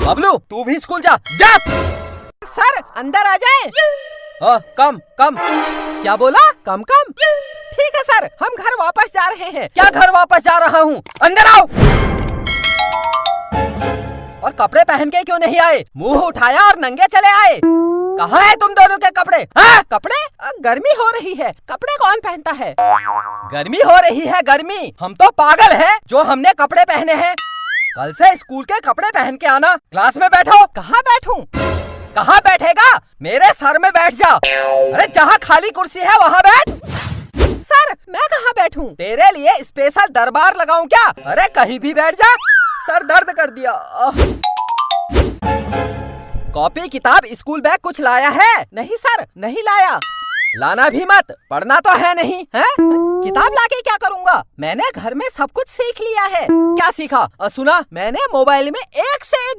बबलू तू भी स्कूल जा जा। सर अंदर आ जाएं। कम कम। क्या बोला? कम कम? ठीक है सर, हम घर वापस जा रहे हैं। क्या घर वापस जा रहा हूँ? अंदर आओ। और कपड़े पहन के क्यों नहीं आए? मुंह उठाया और नंगे चले आए। कहाँ है तुम दोनों के कपड़े? हाँ? कपड़े? गर्मी हो रही है, कपड़े कौन पहनता है? गर्मी हो रही है गर्मी? हम तो पागल हैं जो हमने कपड़े पहने हैं। कल से स्कूल के कपड़े पहन के आना। क्लास में बैठो। कहाँ बैठूं? कहाँ बैठेगा? मेरे सर में बैठ जा। अरे जहाँ खाली कुर्सी है वहाँ बैठ। सर मैं कहाँ बैठूं? तेरे लिए स्पेशल दरबार लगाऊं क्या? अरे कहीं भी बैठ जा। सर दर्द कर दिया। कॉपी किताब स्कूल बैग कुछ लाया है? नहीं सर, नहीं लाया। लाना भी मत, पढ़ना तो है नहीं है? किताब लाके क्या करूँगा? मैंने घर में सब कुछ सीख लिया है। क्या सीखा? सुना, मैंने मोबाइल में एक से एक